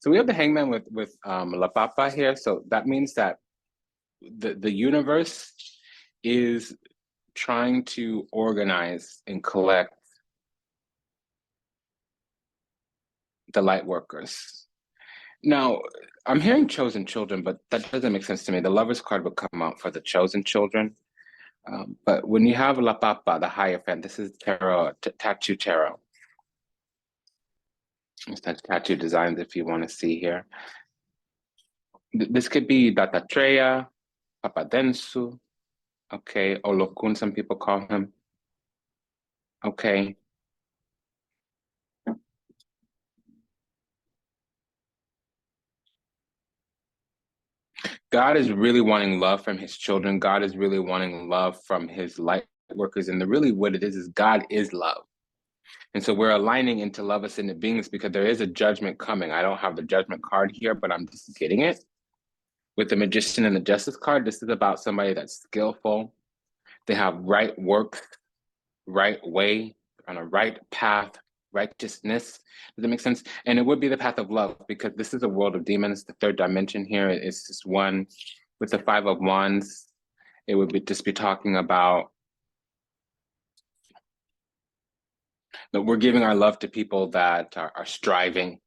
So we have the Hangman with La Papa here. So that means that the universe is trying to organize and collect the light workers. Now, I'm hearing chosen children, but that doesn't make sense to me. The Lover's card would come out for the chosen children. But when you have La Papa, the Hierophant, this is tarot, tattoo tarot. That's tattoo designs if you want to see here. This could be Dattatreya, Papadensu, okay, Olokun, some people call him. Okay. God is really wanting love from his children. God is really wanting love from his light workers. And really what it is God is love. And so we're aligning into love ascendant beings because there is a judgment coming. I don't have the judgment card here, but I'm just getting it. With the Magician and the Justice card, this is about somebody that's skillful. They have right work, right way, on a right path, righteousness. Does that make sense? And it would be the path of love because this is a world of demons. The third dimension here is just one. With the Five of Wands, it would be just be talking about that we're giving our love to people that are striving.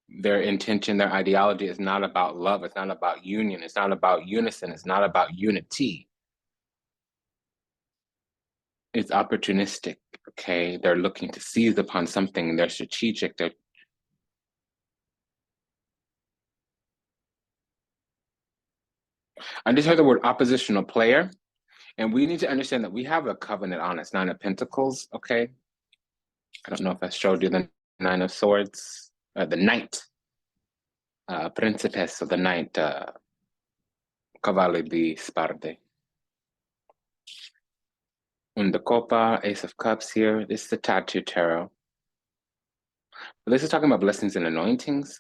Their intention, their ideology is not about love. It's not about union. It's not about unison. It's not about unity. It's opportunistic, okay? They're looking to seize upon something. They're strategic. I just heard the word oppositional player, and we need to understand that we have a covenant on us, Nine of Pentacles, okay? I don't know if I showed you the Nine of Swords, the Knight, Priestess of the Knight, Cavalli di Spade. And the Copa, Ace of Cups here. This is the Tattoo Tarot. But this is talking about blessings and anointings.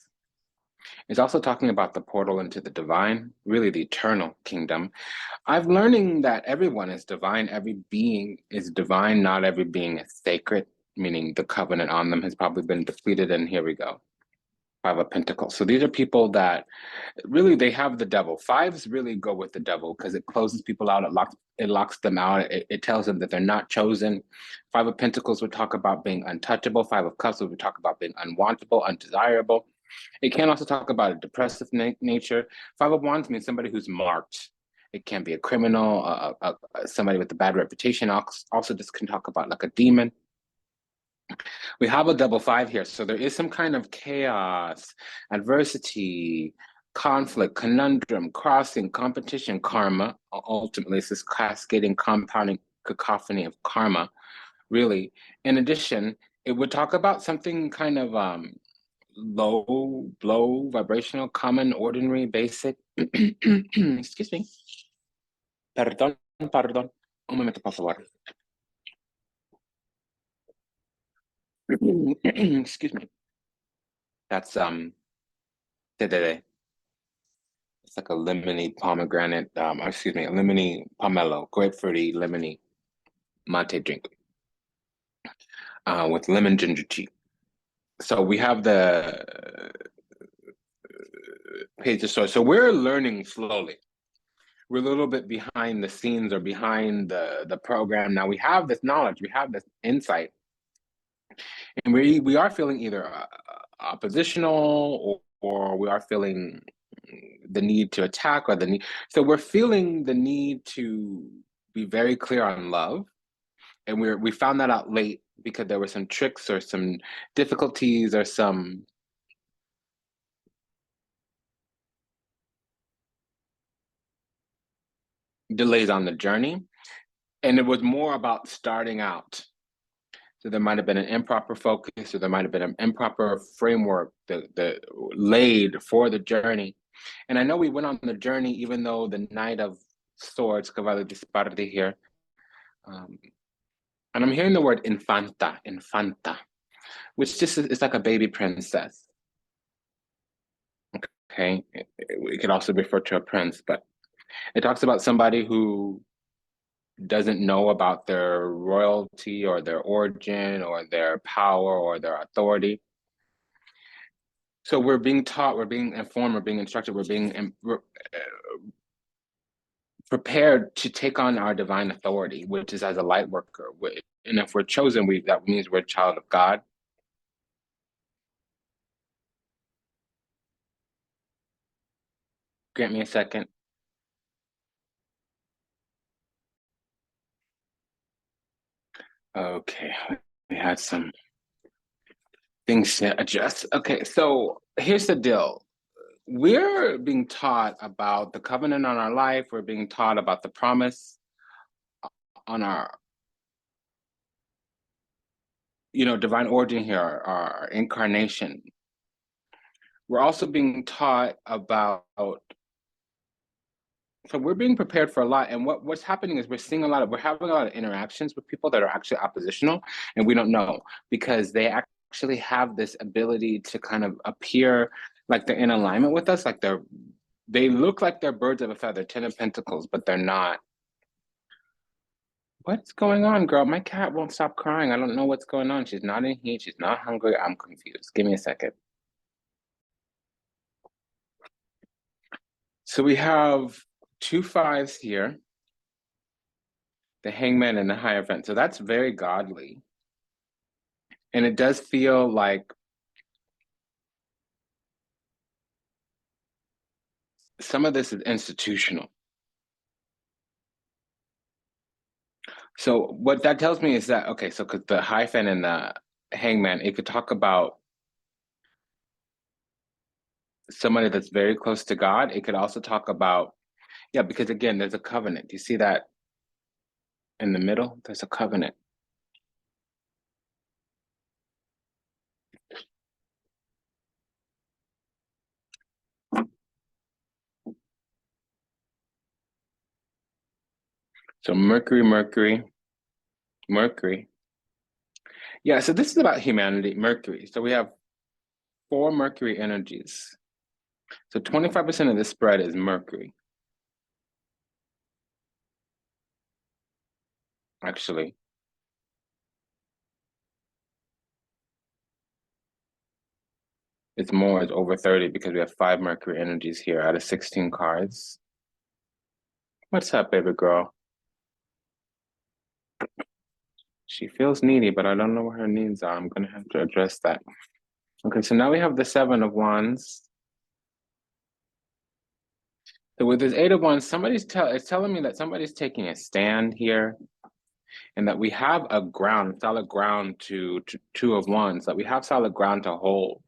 It's also talking about the portal into the divine, really the eternal kingdom. I'm learning that everyone is divine. Every being is divine. Not every being is sacred, meaning the covenant on them has probably been depleted. And here we go. Five of Pentacles. So these are people that really, they have the devil. Fives really go with the devil because it closes people out. It locks them out. It tells them that they're not chosen. Five of Pentacles would talk about being untouchable. Five of Cups would talk about being unwantable, undesirable. It can also talk about a depressive nature. Five of Wands means somebody who's marked. It can be a criminal, somebody with a bad reputation. Also, this can talk about like a demon. We have a double five here, so there is some kind of chaos, adversity, conflict, conundrum, crossing, competition, karma. Ultimately, it's this cascading, compounding cacophony of karma, really. In addition, it would talk about something kind of low, vibrational, common, ordinary, basic. Excuse me. Perdón. Un momento, por favor. Excuse me. That's It's like a lemony pomegranate, excuse me, a lemony pomelo, grapefruity lemony mate drink with lemon ginger tea. So we have the page of source. So we're learning slowly. We're a little bit behind the scenes or behind the program. Now we have this knowledge, we have this insight, and we are feeling either oppositional or we are feeling the need to attack or the need. So we're feeling the need to be very clear on love. And we found that out late because there were some tricks or some difficulties or some delays on the journey. And it was more about starting out. So there might have been an improper focus or there might have been an improper framework that laid for the journey. And I know we went on the journey, even though the Knight of Swords, Cavalli di Spade here, and I'm hearing the word infanta, which just is like a baby princess. Okay, it could also refer to a prince, but it talks about somebody who doesn't know about their royalty or their origin or their power or their authority. So we're being taught, we're being informed, we're being instructed, we're prepared to take on our divine authority, which is as a light worker. And if we're chosen, that means we're a child of God. Grant me a second. Okay, we had some things to adjust. Okay, so here's the deal. We're being taught about the covenant on our life. We're being taught about the promise on our, divine origin here, our incarnation. We're also being taught about, so we're being prepared for a lot. And what's happening is we're having a lot of interactions with people that are actually oppositional, and we don't know because they actually have this ability to kind of appear like they're in alignment with us, like they look like they're birds of a feather, 10 of Pentacles, but they're not. What's going on, girl? My cat won't stop crying. I don't know what's going on. She's not in heat. She's not hungry. I'm confused. Give me a second. So we have 2 5s here, the Hangman and the Hierophant. So that's very godly. And it does feel like some of this is institutional. So what that tells me is that, okay, so because the Hierophant and the Hangman, it could talk about somebody that's very close to God. It could also talk about, yeah, because again, there's a covenant. Do you see that in the middle? There's a covenant. So Mercury, Mercury, Mercury. Yeah, so this is about humanity, Mercury. So we have 4 Mercury energies. So 25% of this spread is Mercury. Actually, it's more, it's over 30 because we have 5 Mercury energies here out of 16 cards. What's up, baby girl? She feels needy, but I don't know what her needs are. I'm going to have to address that. Okay, so now we have the 7 of Wands. So with this 8 of Wands, it's telling me that somebody's taking a stand here, and that we have a solid ground to 2 of Wands, that we have solid ground to hold.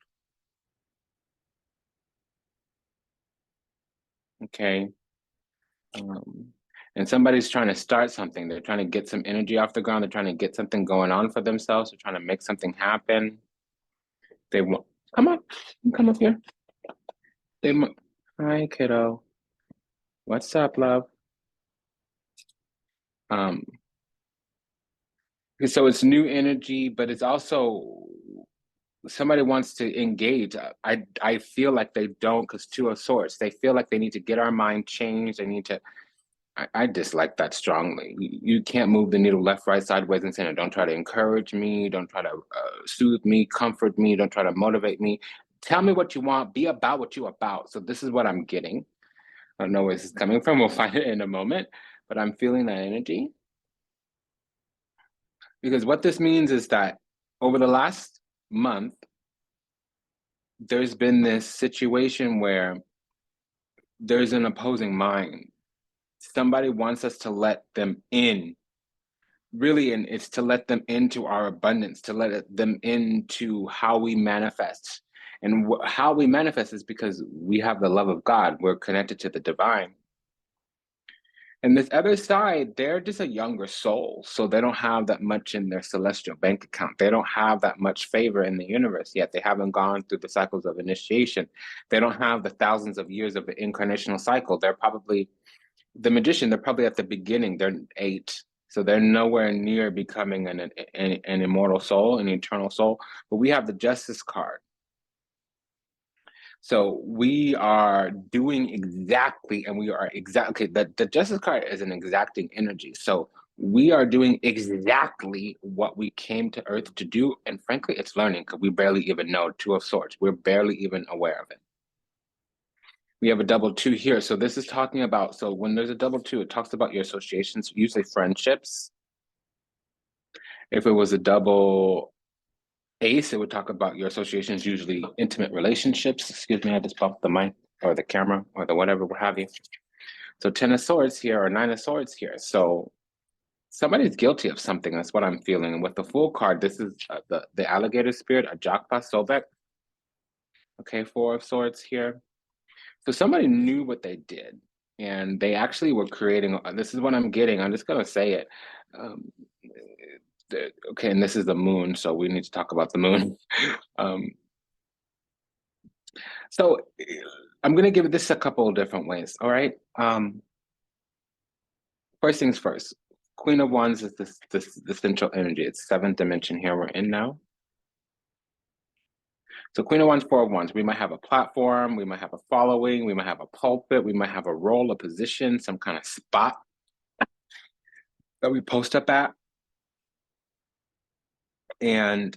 Okay. And somebody's trying to start something. They're trying to get some energy off the ground. They're trying to get something going on for themselves. They're trying to make something happen. They want, come up, come up here. Hi, kiddo. What's up, love? Um, so it's new energy, but it's also somebody wants to engage. I feel like they don't, because 2 of Swords. They feel like they need to get our mind changed. They need to. I dislike that strongly. You can't move the needle left, right, sideways, and center. Don't try to encourage me. Don't try to soothe me, comfort me. Don't try to motivate me. Tell me what you want. Be about what you're about. So this is what I'm getting. I don't know where this is coming from. We'll find it in a moment. But I'm feeling that energy. Because what this means is that over the last month, there's been this situation where there's an opposing mind. Somebody wants us to let them in, really, and it's to let them into our abundance, to let them into how we manifest. And how we manifest is because we have the love of God. We're connected to the divine. And this other side, they're just a younger soul. So they don't have that much in their celestial bank account. They don't have that much favor in the universe yet. They haven't gone through the cycles of initiation. They don't have the thousands of years of the incarnational cycle. They're probably the magician. They're probably at the beginning. They're 8. So they're nowhere near becoming an immortal soul, an eternal soul. But we have the Justice card. So we are doing exactly, and we are exactly, the Justice card is an exacting energy. So we are doing exactly what we came to Earth to do. And frankly, it's learning because we barely even know. Two of Swords. We're barely even aware of it. We have a double two here. So this is talking about, so when there's a double two, it talks about your associations, usually friendships. If it was a double ace, it would talk about your associations, usually intimate relationships. Excuse me, I just bumped the mic or the camera or the whatever, what have you. So 10 of Swords here or 9 of Swords here. So somebody's guilty of something. That's what I'm feeling. And with the Fool card, this is the alligator spirit, a Jakpa Sobek. Okay, 4 of Swords here. So somebody knew what they did, and they actually were creating. This is what I'm getting. I'm just gonna say it. Okay, and this is the moon, so we need to talk about the moon. So I'm gonna give this a couple of different ways. All right. First things first. Queen of Wands is the central energy. It's 7th dimension here we're in now. So Queen of Wands, 4 of Wands. We might have a platform, we might have a following, we might have a pulpit, we might have a role, a position, some kind of spot that we post up at. And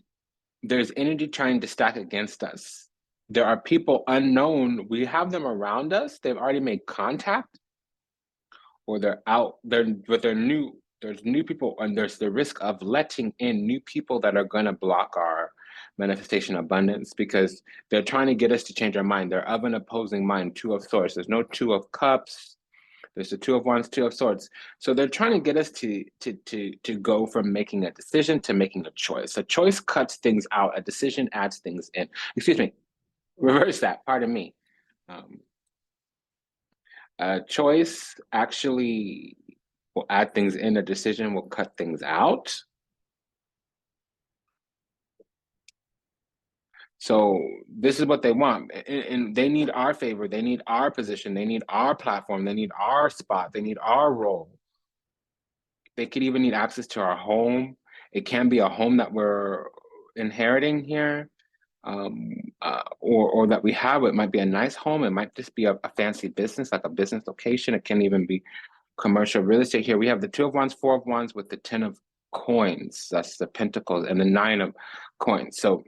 there's energy trying to stack against us. There are people unknown. We have them around us. They've already made contact, or they're out. They're new. There's new people, and there's the risk of letting in new people that are going to block our manifestation abundance because they're trying to get us to change our mind. They're of an opposing mind. 2 of Swords. There's no 2 of Cups. There's the 2 of Wands, 2 of Swords. So they're trying to get us to go from making a decision to making a choice. A choice cuts things out. A decision adds things in. Excuse me. Reverse that. Pardon me. A choice actually will add things in. A decision will cut things out. So this is what they want. And they need our favor. They need our position. They need our platform. They need our spot. They need our role. They could even need access to our home. It can be a home that we're inheriting here, or that we have. It might be a nice home. It might just be a fancy business, like a business location. It can even be commercial real estate here. We have the 2 of Wands, 4 of Wands with the 10 of coins. That's the pentacles, and the 9 of coins. So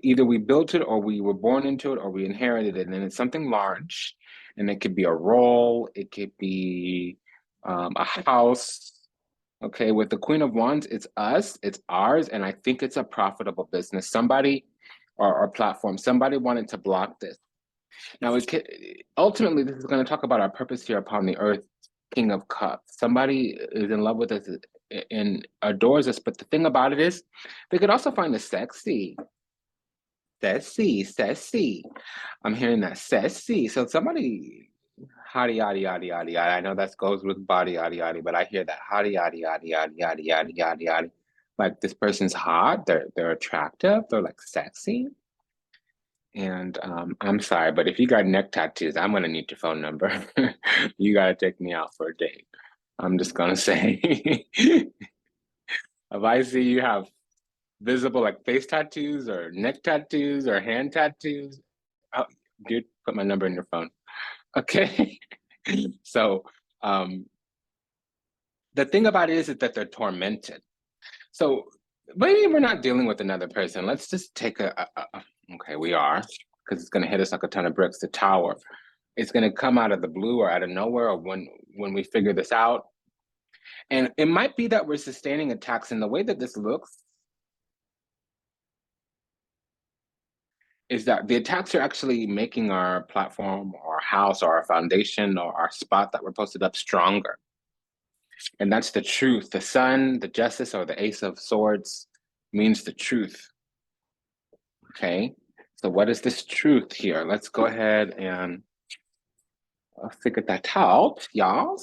either we built it, or we were born into it, or we inherited it, and it's something large. And it could be a role. It could be a house. Okay, with the Queen of Wands, it's us, it's ours, and I think it's a profitable business. Somebody, or platform, somebody wanted to block this. Now, ultimately, this is going to talk about our purpose here upon the earth, King of Cups. Somebody is in love with us and adores us, but the thing about it is, they could also find us sexy. Sassy. I'm hearing that sassy. So somebody, hottie, yaddy, yaddy, yaddy, yaddy. I know that goes with body, yaddy, yaddy, but I hear that hottie, yaddy, yaddy, yaddy, yaddy, yaddy, yaddy, yaddy. Like this person's hot, they're attractive, they're like sexy. And I'm sorry, but if you got neck tattoos, I'm gonna need your phone number. You gotta take me out for a date. I'm just gonna say, if I see you have visible like face tattoos or neck tattoos or hand tattoos, oh, dude, put my number in your phone. Okay. So the thing about it is that they're tormented. So maybe we're not dealing with another person. Let's just take okay, we are, because it's gonna hit us like a ton of bricks. The Tower. It's gonna come out of the blue or out of nowhere, or when we figure this out. And it might be that we're sustaining attacks. In the way that this looks is that the attacks are actually making our platform or our house or our foundation or our spot that we're posted up stronger. And that's the truth. The Sun, the Justice, or the Ace of Swords means the truth. Okay, so what is this truth here? Let's go ahead and figure that out, y'all.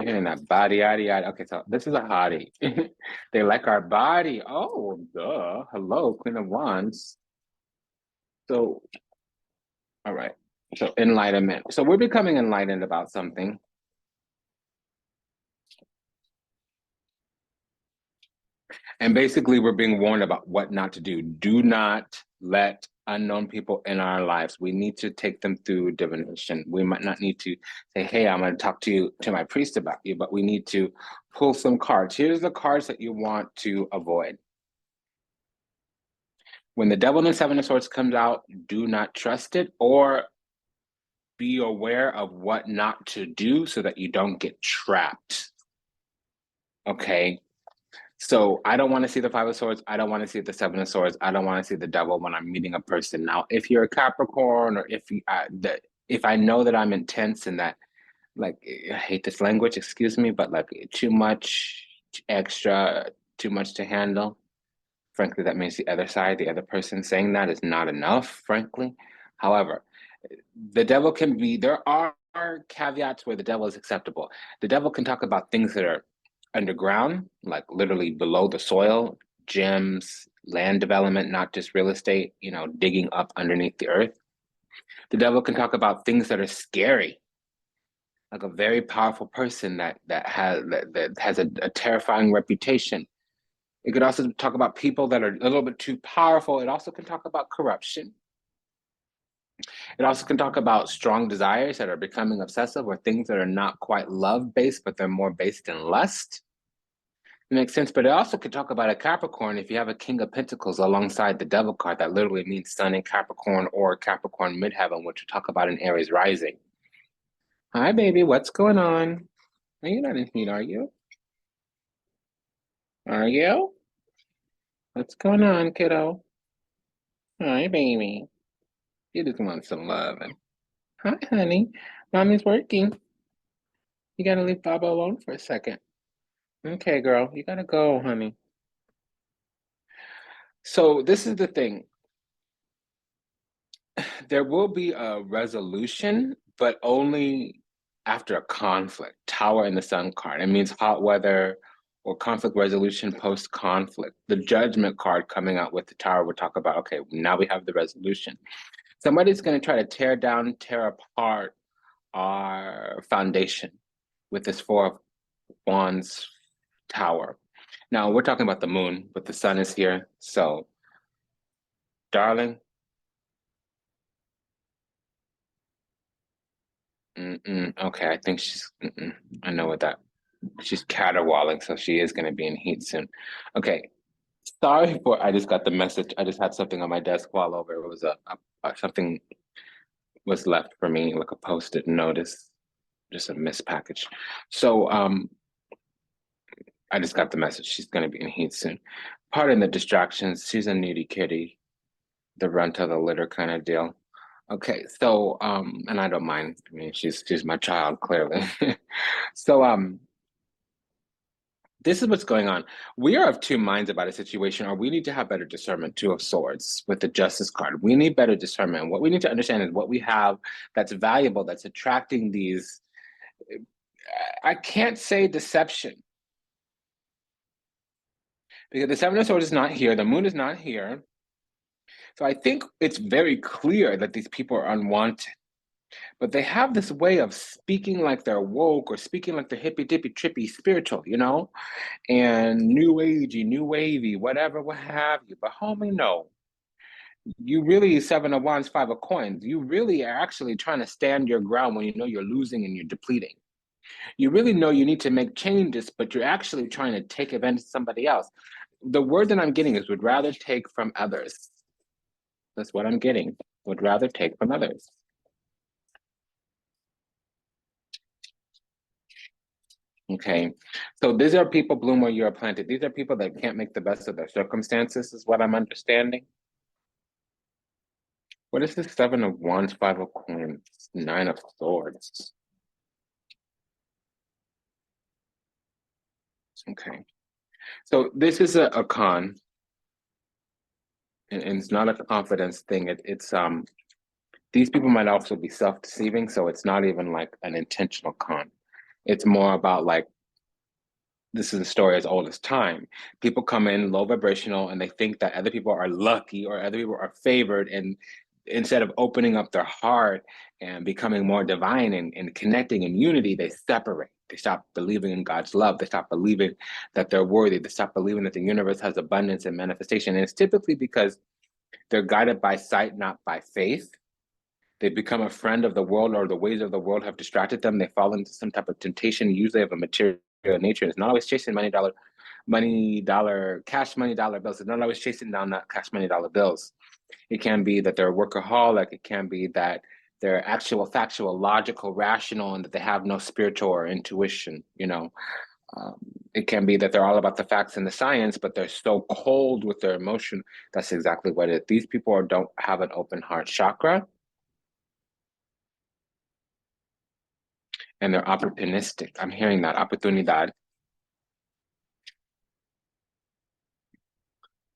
Hearing that body, yaddy, yaddy. Okay, so this is a hottie. They like our body. Oh, duh. Hello, Queen of Wands. So, all right. So enlightenment. So we're becoming enlightened about something. And basically we're being warned about what not to do. Do not let unknown people in our lives, we need to take them through divination. We might not need to say, hey, I'm going to talk to my priest about you, but we need to pull some cards. Here's the cards that you want to avoid. When the Devil and the Seven of Swords comes out, do not trust it, or be aware of what not to do so that you don't get trapped. Okay? So I don't want to see the Five of Swords. I don't want to see the Seven of Swords. I don't want to see the Devil when I'm meeting a person. Now, if you're a Capricorn, or if I know that I'm intense and that, like, I hate this language, excuse me, but like too much extra, too much to handle, frankly, that means the other side, the other person saying that is not enough, frankly. However, the devil can be, there are caveats where the devil is acceptable. The devil can talk about things that are underground, like literally below the soil, gems, land development, not just real estate, digging up underneath the earth. The devil can talk about things that are scary, like a very powerful person that has a terrifying reputation. It could also talk about people that are a little bit too powerful. It also can talk about corruption. It also can talk about strong desires that are becoming obsessive, or things that are not quite love-based, but they're more based in lust. It makes sense, but it also could talk about a Capricorn. If you have a King of Pentacles alongside the Devil card, that literally means Sun in Capricorn or Capricorn midheaven, which we talk about in Aries rising. Hi, baby, what's going on? Are you not in heat, are you? Are you? What's going on, kiddo? Hi, baby. You just want some love. Hi, honey. Mommy's working. You gotta leave Baba alone for a second. Okay, girl, you gotta go, honey. So this is the thing. There will be a resolution, but only after a conflict. Tower in the Sun card. It means hot weather or conflict resolution post-conflict. The Judgment card coming out with the Tower will talk about, okay, now we have the resolution. Somebody's going to try to tear down, tear apart our foundation with this Four of Wands Tower. Now, we're talking about the moon, but the sun is here. So, darling, okay, I think she's, I know what that, she's caterwauling, so she is going to be in heat soon. Okay, sorry for, I just got the message. I just had something on my desk fall over. It was something was left for me, like a post-it notice, just a missed package. So, I just got the message. She's going to be in heat soon. Pardon the distractions. She's a needy kitty, the runt of the litter kind of deal. Okay, so and I don't mind. I mean, she's my child, clearly. So this is what's going on. We are of two minds about a situation, or we need to have better discernment. Two of Swords with the Justice card. We need better discernment. What we need to understand is what we have that's valuable, that's attracting these. I can't say deception, because the Seven of Swords is not here. The moon is not here. So I think it's very clear that these people are unwanted, but they have this way of speaking like they're woke, or speaking like they're hippy dippy trippy spiritual, and new agey, new wavy, whatever, what have you. But homie, no. You really, Seven of Wands, Five of Coins, you really are actually trying to stand your ground when you know you're losing and you're depleting. You really know you need to make changes, but you're actually trying to take advantage of somebody else. The word that I'm getting is would rather take from others. That's what I'm getting. Would rather take from others. Okay. So these are people bloom where you're planted. These are people that can't make the best of their circumstances, is what I'm understanding. What is this? Seven of Wands, Five of Coins, Nine of Swords. Okay. So this is a con. And it's not a confidence thing. It's these people might also be self-deceiving, so it's not even like an intentional con. It's more about like, this is a story as old as time. People come in low vibrational and they think that other people are lucky or other people are favored, and instead of opening up their heart and becoming more divine and connecting in unity, they separate. They stop believing in God's love. They stop believing that they're worthy. They stop believing that the universe has abundance and manifestation. And it's typically because They're guided by sight, not by faith. They become a friend of the world, or the ways of the world have distracted them. They fall into some type of temptation, usually of a material nature. It's not always chasing cash money dollar bills. It's not always chasing down that cash money dollar bills. It can be that they're a workaholic. It can be that they're actual, factual, logical, rational, and that they have no spiritual or intuition, it can be that they're all about the facts and the science, but they're so cold with their emotion. That's exactly what it is. These people don't have an open heart chakra, and they're opportunistic. I'm hearing that, oportunidad. I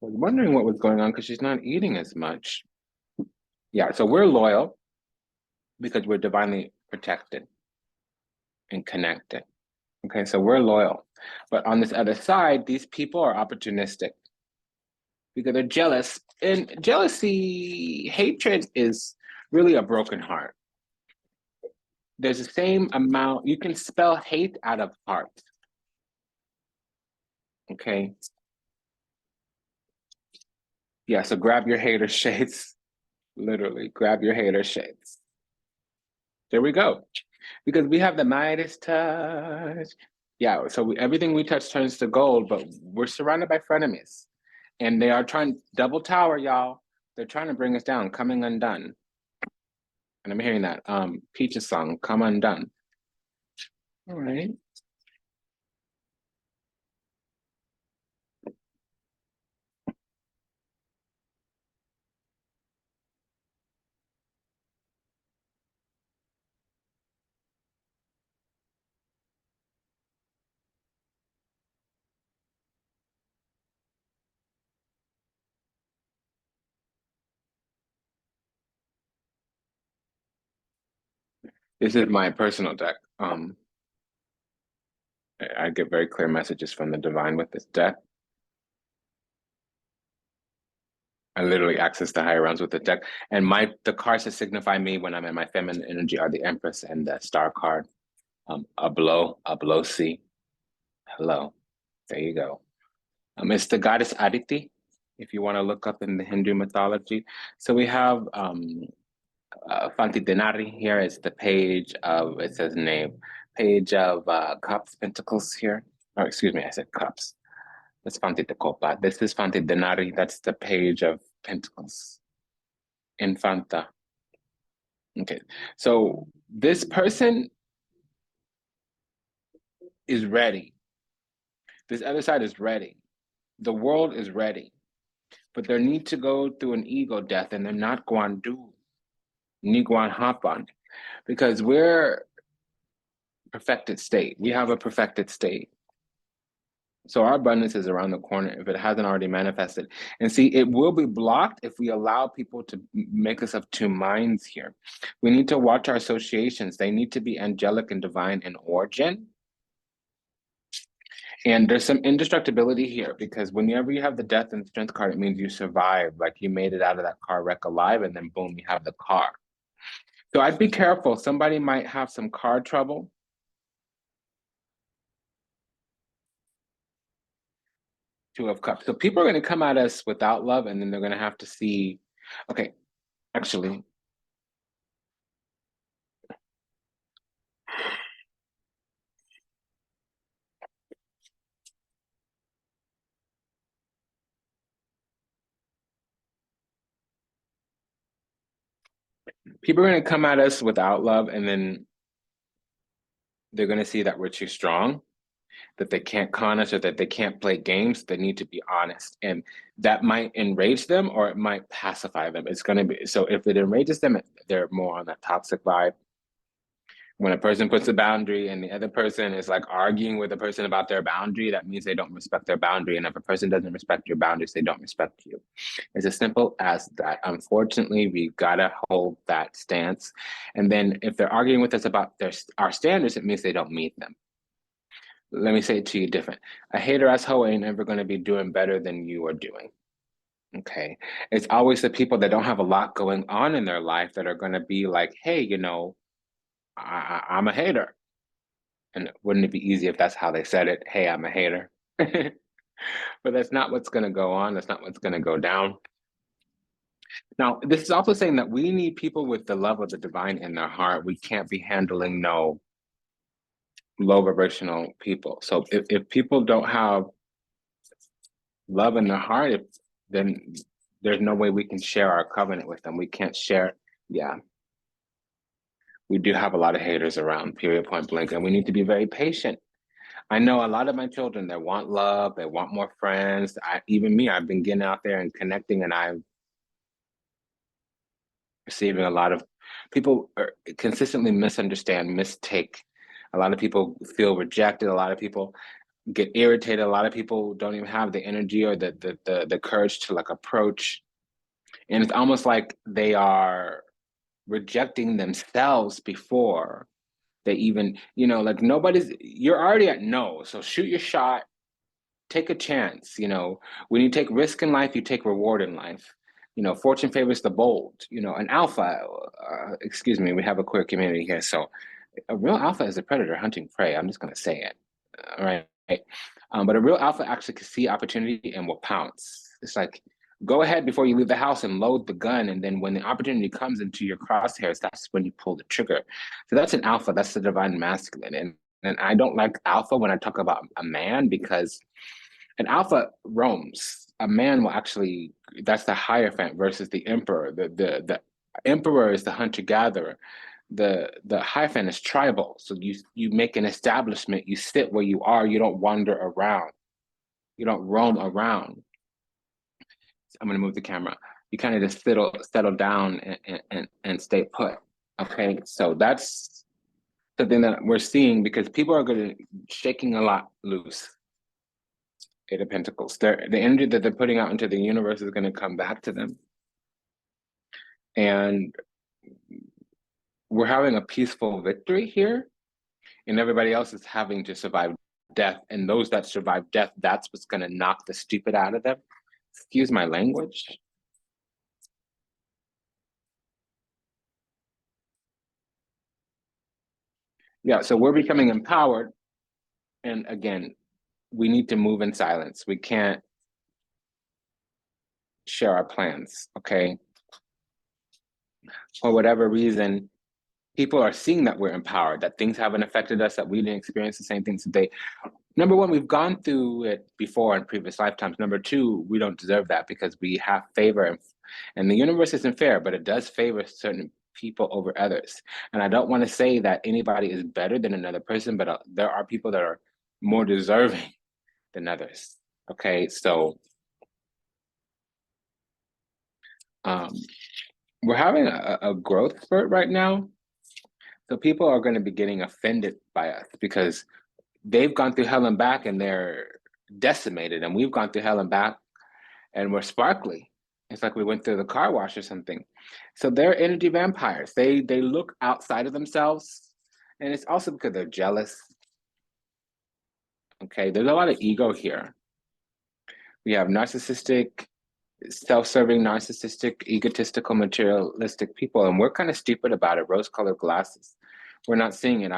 was wondering what was going on because she's not eating as much. Yeah, so we're loyal because we're divinely protected and connected. Okay, so we're loyal. But on this other side, these people are opportunistic because they're jealous. And jealousy, hatred is really a broken heart. There's the same amount, you can spell hate out of heart. Okay. Yeah, so grab your hater shades. Literally, grab your hater shades. There we go. Because we have the Midas touch. Yeah, so everything we touch turns to gold, but we're surrounded by frenemies. And they are trying, double tower, y'all. They're trying to bring us down, coming undone. And I'm hearing that Peach's song, Come Undone. All right. This is my personal deck. I get very clear messages from the divine with this deck. I literally access the higher realms with the deck. And the cards that signify me when I'm in my feminine energy are the Empress and the Star card. Ablosi. Hello. There you go. It's the goddess Aditi, if you want to look up in the Hindu mythology. So we have Fanti Denari here is the page of, it says name, page of cups, pentacles here. Oh, excuse me, I said cups. That's Fanti de Copa. This is Fanti Denari. That's the page of pentacles. Infanta. Okay, so this person is ready. This other side is ready. The world is ready, but they need to go through an ego death, and they're not going to do. Ni going hop on, because we're perfected state. We have a perfected state. So our abundance is around the corner if it hasn't already manifested. And see, it will be blocked if we allow people to make us of two minds here. We need to watch our associations. They need to be angelic and divine in origin. And there's some indestructibility here because whenever you have the death and strength card, it means you survived, like you made it out of that car wreck alive, and then boom, you have the car. So I'd be careful. Somebody might have some car trouble. Two of Cups. So people are going to come at us without love, and then they're going to have to see, okay, actually, people are going to come at us without love, and then they're going to see that we're too strong, that they can't con us, or that they can't play games. They need to be honest. And that might enrage them, or it might pacify them. It's going to be, so if it enrages them, they're more on that toxic vibe. When a person puts a boundary and the other person is like arguing with a person about their boundary, that means they don't respect their boundary. And if a person doesn't respect your boundaries, they don't respect you. It's as simple as that. Unfortunately, we gotta hold that stance. And then if they're arguing with us about our standards, it means they don't meet them. Let me say it to you different. A hater ass hoe ain't ever gonna be doing better than you are doing. Okay. It's always the people that don't have a lot going on in their life that are gonna be like, hey, I'm a hater. And wouldn't it be easy if that's how they said it? Hey, I'm a hater. But that's not what's going to go on. That's not what's going to go down. Now, this is also saying that we need people with the love of the divine in their heart. We can't be handling no low vibrational people. So if people don't have love in their heart, then there's no way we can share our covenant with them. We can't share. Yeah. We do have a lot of haters around, period, point blank, and we need to be very patient. I know a lot of my children, they want love, they want more friends. Even me, I've been getting out there and connecting, and I'm receiving a lot of people consistently misunderstand, mistake. A lot of people feel rejected. A lot of people get irritated. A lot of people don't even have the energy or the courage to like approach. And it's almost like they are rejecting themselves before they even, like you're already at no. So shoot your shot, take a chance. When you take risk in life, you take reward in life. Fortune favors the bold. An alpha, excuse me, we have a queer community here. So a real alpha is a predator hunting prey. I'm just going to say it. All right. But a real alpha actually can see opportunity and will pounce. It's like, go ahead before you leave the house and load the gun. And then when the opportunity comes into your crosshairs, that's when you pull the trigger. So that's an alpha. That's the divine masculine. And I don't like alpha when I talk about a man, because an alpha roams. A man will actually, that's the Hierophant versus the emperor. The emperor is the hunter-gatherer. The Hierophant is tribal. So you make an establishment, you sit where you are, you don't wander around. You don't roam around. I'm gonna move the camera. You kind of just settle down and stay put. Okay, so that's something that we're seeing, because people are gonna shaking a lot loose. Eight of Pentacles. The energy that they're putting out into the universe is gonna come back to them. And we're having a peaceful victory here, and everybody else is having to survive death. And those that survive death, that's what's gonna knock the stupid out of them. Excuse my language. Yeah, so we're becoming empowered. And again, we need to move in silence. We can't share our plans, okay? For whatever reason, people are seeing that we're empowered, that things haven't affected us, that we didn't experience the same things today. Number one, we've gone through it before in previous lifetimes. Number two, we don't deserve that because we have favor. And the universe isn't fair, but it does favor certain people over others. And I don't want to say that anybody is better than another person, but there are people that are more deserving than others. Okay, so we're having a growth spurt right now. So people are going to be getting offended by us because they've gone through hell and back and they're decimated, and we've gone through hell and back and we're sparkly. It's like we went through the car wash or something. So they're energy vampires. They look outside of themselves, and it's also because they're jealous. Okay, there's a lot of ego here. We have narcissistic, self-serving, narcissistic, egotistical, materialistic people, and we're kind of stupid about it. Rose-colored glasses. We're not seeing it.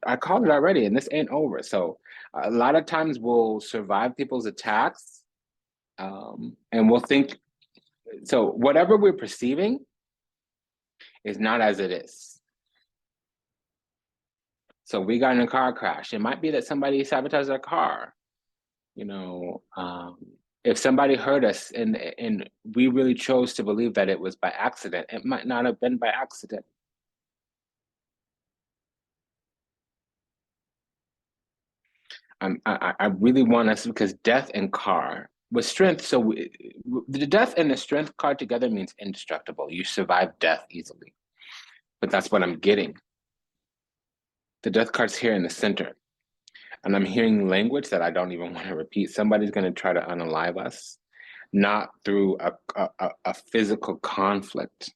I called it already, and this ain't over. So a lot of times we'll survive people's attacks, and we'll think. So whatever we're perceiving is not as it is. So we got in a car crash. It might be that somebody sabotaged our car. If somebody hurt us and we really chose to believe that it was by accident, it might not have been by accident. I really want us, because death and car with strength. So the death and the strength card together means indestructible. You survive death easily, but that's what I'm getting. The death card's here in the center, and I'm hearing language that I don't even want to repeat. Somebody's going to try to unalive us, not through a physical conflict.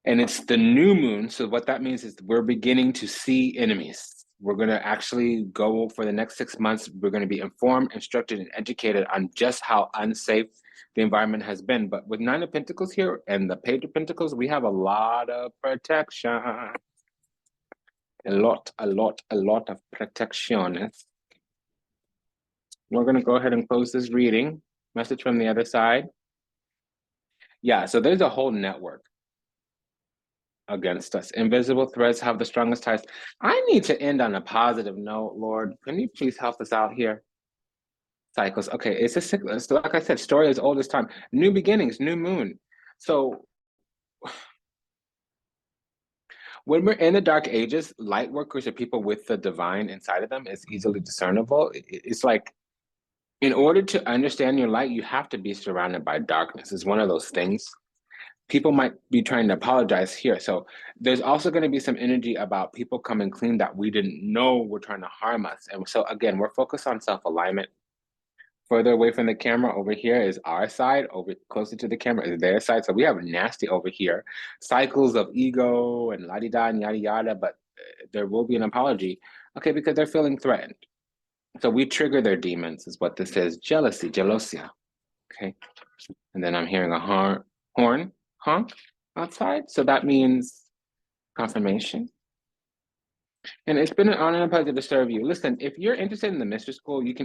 And it's the new moon. So what that means is we're beginning to see enemies. We're going to actually go for the next 6 months. We're going to be informed, instructed, and educated on just how unsafe the environment has been. But with Nine of Pentacles here and the Page of Pentacles, we have a lot of protection. A lot of protection. We're going to go ahead and close this reading. Message from the other side. Yeah, so there's a whole network against us. Invisible threads have the strongest ties. I need to end on a positive note, Lord. Can you please help us out here? Cycles. Okay, it's a cycle. So like I said, story as old as time. New beginnings, new moon. So when we're in the dark ages, light workers are people with the divine inside of them is easily discernible. It's like, in order to understand your light, you have to be surrounded by darkness. It's one of those things. People might be trying to apologize here. So there's also going to be some energy about people coming clean that we didn't know were trying to harm us. And so again, we're focused on self-alignment. Further away from the camera over here is our side, over closer to the camera is their side. So we have nasty over here, cycles of ego and la-di-da and yada yada, but there will be an apology, okay, because they're feeling threatened. So we trigger their demons is what this is, jealousy, jealosia, okay? And then I'm hearing a horn honk outside. So that means confirmation. And it's been an honor and a pleasure to serve you. Listen, if you're interested in the mystery school, you can